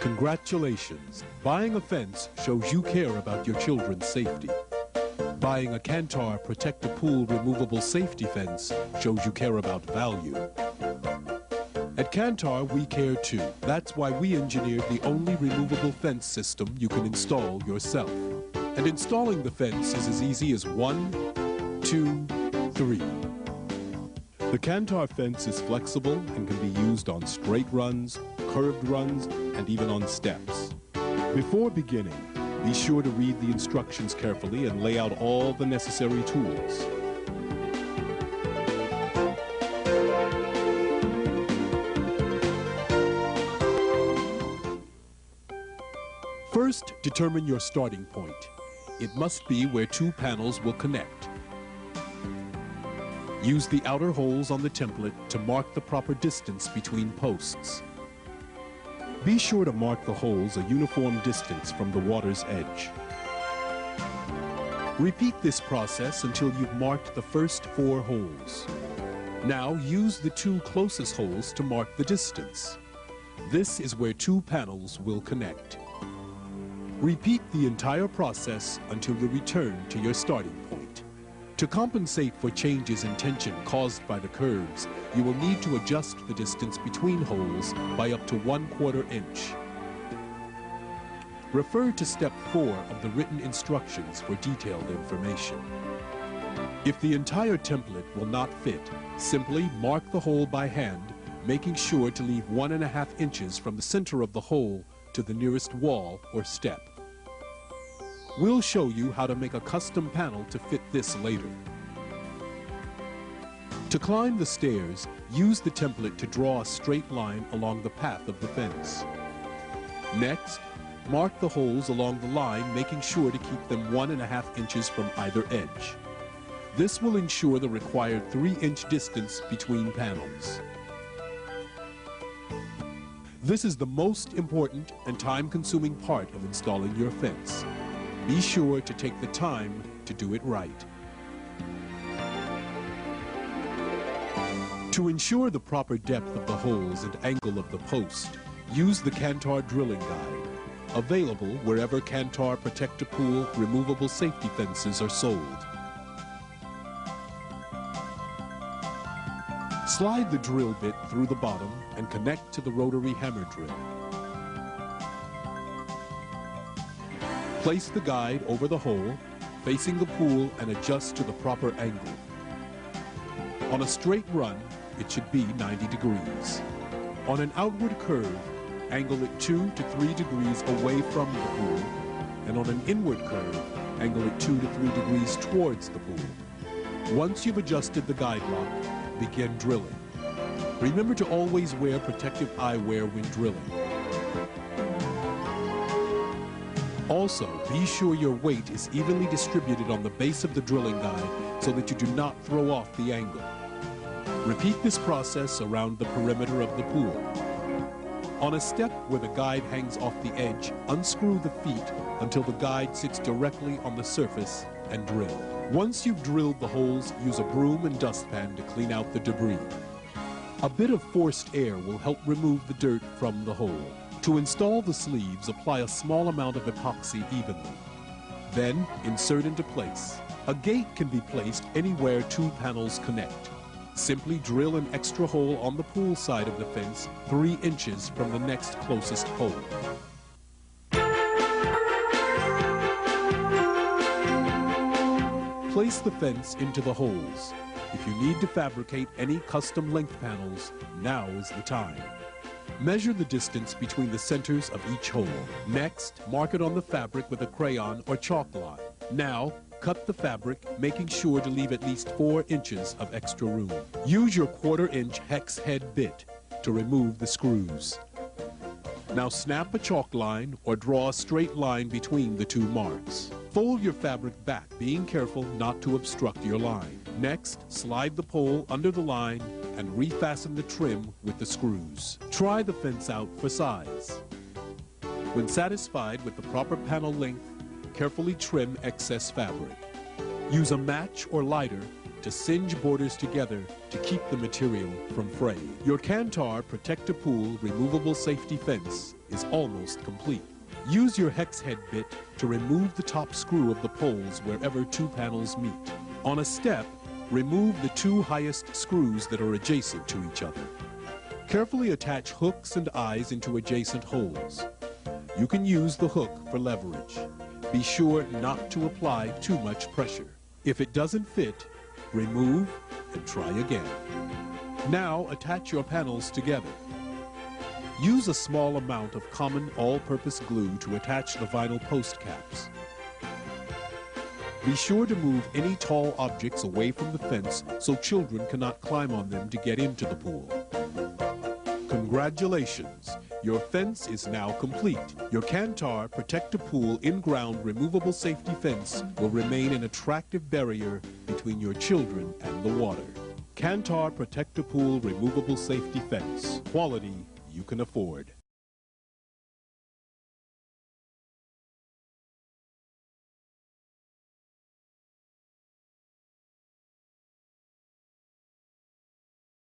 Congratulations! Buying a fence shows you care about your children's safety. Buying a Kantar Protect-A-Pool removable safety fence shows you care about value. At Kantar, we care too. That's why we engineered the only removable fence system you can install yourself. And installing the fence is as easy as 1, 2, 3. The Kantar fence is flexible and can be used on straight runs, curved runs, and even on steps. Before beginning, be sure to read the instructions carefully and lay out all the necessary tools. First, determine your starting point. It must be where two panels will connect. Use the outer holes on the template to mark the proper distance between posts. Be sure to mark the holes a uniform distance from the water's edge. Repeat this process until you've marked the first 4 holes. Now use the 2 closest holes to mark the distance. This is where 2 panels will connect. Repeat the entire process until you return to your starting point. To compensate for changes in tension caused by the curves, you will need to adjust the distance between holes by up to 1/4 inch. Refer to step 4 of the written instructions for detailed information. If the entire template will not fit, simply mark the hole by hand, making sure to leave 1.5 inches from the center of the hole to the nearest wall or step. We'll show you how to make a custom panel to fit this later. To climb the stairs, use the template to draw a straight line along the path of the fence. Next, mark the holes along the line, making sure to keep them 1.5 inches from either edge. This will ensure the required 3-inch distance between panels. This is the most important and time-consuming part of installing your fence. Be sure to take the time to do it right. To ensure the proper depth of the holes and angle of the post, use the Kantar drilling guide, available wherever Kantar Protect-A-Pool removable safety fences are sold. Slide the drill bit through the bottom and connect to the rotary hammer drill. Place the guide over the hole, facing the pool, and adjust to the proper angle. On a straight run, it should be 90 degrees. On an outward curve, angle it 2 to 3 degrees away from the pool, and on an inward curve, angle it 2 to 3 degrees towards the pool. Once you've adjusted the guide lock, begin drilling. Remember to always wear protective eyewear when drilling. Also, be sure your weight is evenly distributed on the base of the drilling guide so that you do not throw off the angle. Repeat this process around the perimeter of the pool. On a step where the guide hangs off the edge, unscrew the feet until the guide sits directly on the surface and drill. Once you've drilled the holes, use a broom and dustpan to clean out the debris. A bit of forced air will help remove the dirt from the hole. To install the sleeves, apply a small amount of epoxy evenly. Then, insert into place. A gate can be placed anywhere 2 panels connect. Simply drill an extra hole on the pool side of the fence 3 inches from the next closest hole. Place the fence into the holes. If you need to fabricate any custom length panels, now is the time. Measure the distance between the centers of each hole. Next, mark it on the fabric with a crayon or chalk line. Now, cut the fabric, making sure to leave at least 4 inches of extra room. Use your 1/4 inch hex head bit to remove the screws. Now snap a chalk line or draw a straight line between the 2 marks. Fold your fabric back, being careful not to obstruct your line. Next, slide the pole under the line and refasten the trim with the screws. Try the fence out for size. When satisfied with the proper panel length, carefully trim excess fabric. Use a match or lighter to singe borders together to keep the material from fraying. Your Kantar Protect-A-Pool removable safety fence is almost complete. Use your hex head bit to remove the top screw of the poles wherever two panels meet. On a step, remove the two highest screws that are adjacent to each other. Carefully attach hooks and eyes into adjacent holes. You can use the hook for leverage. Be sure not to apply too much pressure. If it doesn't fit, remove and try again. Now attach your panels together. Use a small amount of common all-purpose glue to attach the vinyl post caps. Be sure to move any tall objects away from the fence so children cannot climb on them to get into the pool. Congratulations! Your fence is now complete. Your Kantar Protect-A-Pool in-ground removable safety fence will remain an attractive barrier between your children and the water. Kantar Protect-A-Pool removable safety fence. Quality you can afford.